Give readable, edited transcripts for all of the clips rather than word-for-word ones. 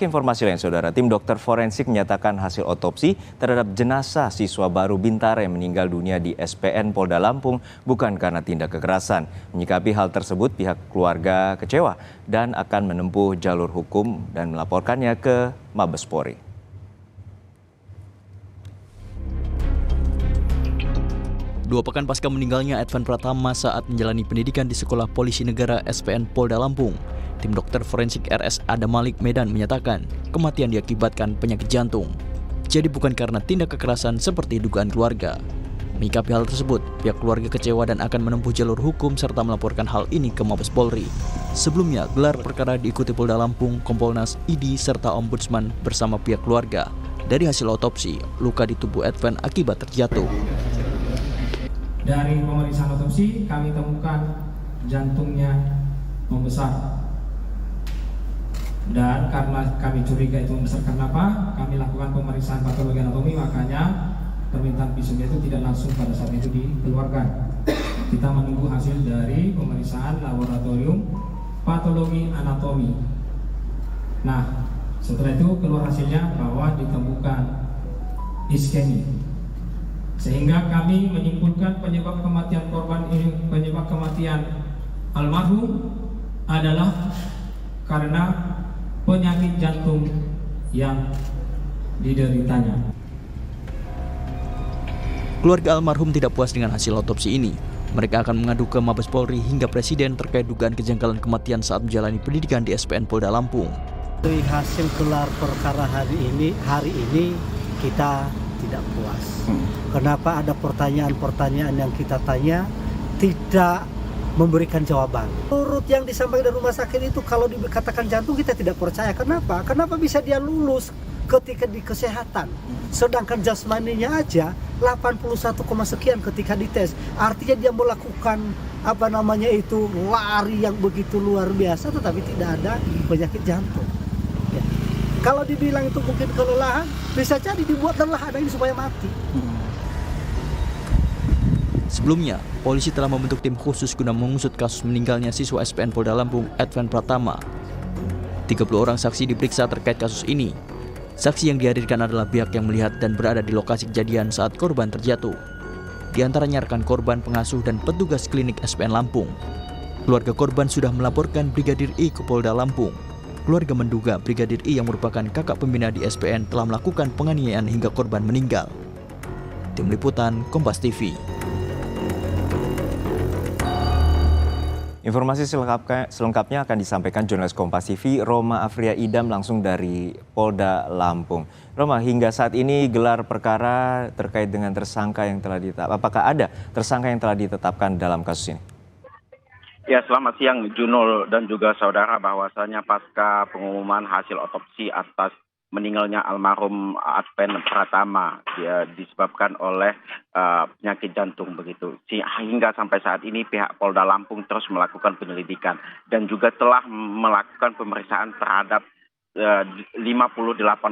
informasi lain, Saudara, tim dokter forensik menyatakan hasil otopsi terhadap jenazah siswa baru Bintara yang meninggal dunia di SPN Polda Lampung bukan karena tindak kekerasan. Menyikapi hal tersebut, pihak keluarga kecewa dan akan menempuh jalur hukum dan melaporkannya ke Mabes Polri. Dua pekan pasca meninggalnya Advan Pratama saat menjalani pendidikan di Sekolah Polisi Negara SPN Polda Lampung, tim dokter forensik RS Adam Malik Medan menyatakan kematian diakibatkan penyakit jantung. Jadi bukan karena tindak kekerasan seperti dugaan keluarga. Menyikapi hal tersebut, pihak keluarga kecewa dan akan menempuh jalur hukum serta melaporkan hal ini ke Mabes Polri. Sebelumnya, gelar perkara diikuti Polda Lampung, Kompolnas, ID, serta Ombudsman bersama pihak keluarga. Dari hasil otopsi, luka di tubuh Advan akibat terjatuh. Dari pemeriksaan otopsi, kami temukan jantungnya membesar. Dan karena kami curiga itu membesar karena apa? Kami lakukan pemeriksaan patologi anatomi, makanya permintaan visumnya itu tidak langsung pada saat itu dikeluarkan. Kita menunggu hasil dari pemeriksaan laboratorium patologi anatomi. Nah, setelah itu keluar hasilnya bahwa ditemukan iskemi. Sehingga kami menyimpulkan penyebab kematian korban ini, penyebab kematian almarhum adalah karena penyakit jantung yang dideritanya. Keluarga almarhum tidak puas dengan hasil otopsi ini. Mereka akan mengadu ke Mabes Polri hingga Presiden terkait dugaan kejanggalan kematian saat menjalani pendidikan di SPN Polda Lampung. Dari hasil gelar perkara hari ini kita tidak puas. Kenapa ada pertanyaan-pertanyaan yang kita tanya tidak memberikan jawaban. Menurut yang disampaikan dari rumah sakit itu, kalau dikatakan jantung kita tidak percaya. Kenapa? Kenapa bisa dia lulus ketika di kesehatan, sedangkan jasmaninya aja 81, sekian ketika dites. Artinya dia melakukan lari yang begitu luar biasa, tetapi tidak ada penyakit jantung. Ya. Kalau dibilang itu mungkin kelelahan, bisa jadi dibuat lelah ada ini supaya mati. Sebelumnya, polisi telah membentuk tim khusus guna mengusut kasus meninggalnya siswa SPN Polda Lampung Advan Pratama. 30 orang saksi diperiksa terkait kasus ini. Saksi yang dihadirkan adalah pihak yang melihat dan berada di lokasi kejadian saat korban terjatuh. Di antaranya rekan korban, pengasuh, dan petugas klinik SPN Lampung. Keluarga korban sudah melaporkan Brigadir I ke Polda Lampung. Keluarga menduga Brigadir I yang merupakan kakak pembina di SPN telah melakukan penganiayaan hingga korban meninggal. Tim Liputan, Kompas TV. Informasi selengkapnya akan disampaikan jurnalis Kompas TV Roma Afria Idam langsung dari Polda Lampung. Roma, hingga saat ini gelar perkara terkait dengan tersangka yang telah ditetapkan. Apakah ada tersangka yang telah ditetapkan dalam kasus ini? Ya, selamat siang Junul dan juga saudara, bahwasanya pasca pengumuman hasil otopsi atas meninggalnya almarhum Advan Pratama disebabkan oleh penyakit jantung begitu. Hingga sampai saat ini pihak Polda Lampung terus melakukan penyelidikan dan juga telah melakukan pemeriksaan terhadap 58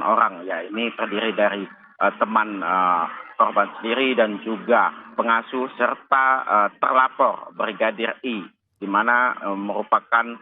orang. Ya, ini terdiri dari teman korban sendiri dan juga pengasuh serta terlapor Brigadir I, di mana merupakan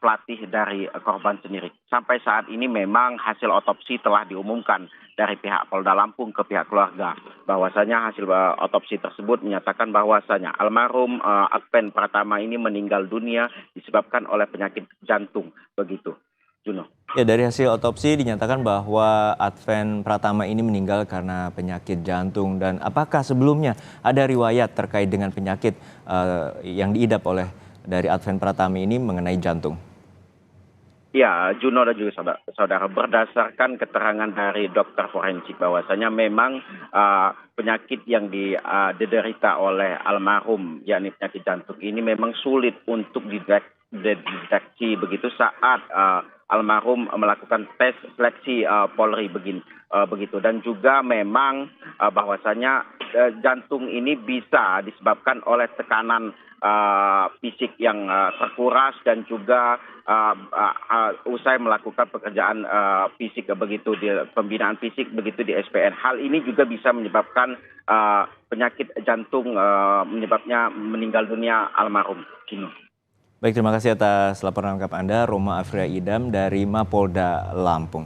pelatih dari korban sendiri. Sampai saat ini memang hasil otopsi telah diumumkan dari pihak Polda Lampung ke pihak keluarga. Bahwasanya hasil otopsi tersebut menyatakan bahwasanya almarhum Advan Pratama ini meninggal dunia disebabkan oleh penyakit jantung. Begitu, Juno. Ya, dari hasil otopsi dinyatakan bahwa Advan Pratama ini meninggal karena penyakit jantung. Dan apakah sebelumnya ada riwayat terkait dengan penyakit yang diidap oleh dari Advan Pratama ini mengenai jantung? Ya, Juno dan juga saudara, berdasarkan keterangan dari dokter forensik bahwasanya memang penyakit yang diderita oleh almarhum, yakni penyakit jantung ini memang sulit untuk dideteksi begitu saat almarhum melakukan tes seleksi Polri begitu. Dan juga memang bahwasanya jantung ini bisa disebabkan oleh tekanan fisik yang terkuras dan juga usai melakukan pekerjaan fisik begitu di pembinaan fisik begitu di SPN. Hal ini juga bisa menyebabkan penyakit jantung menyebabnya meninggal dunia almarhum. Baik, terima kasih atas laporan lengkap Anda, Roma Afria Idam dari Mapolda Lampung.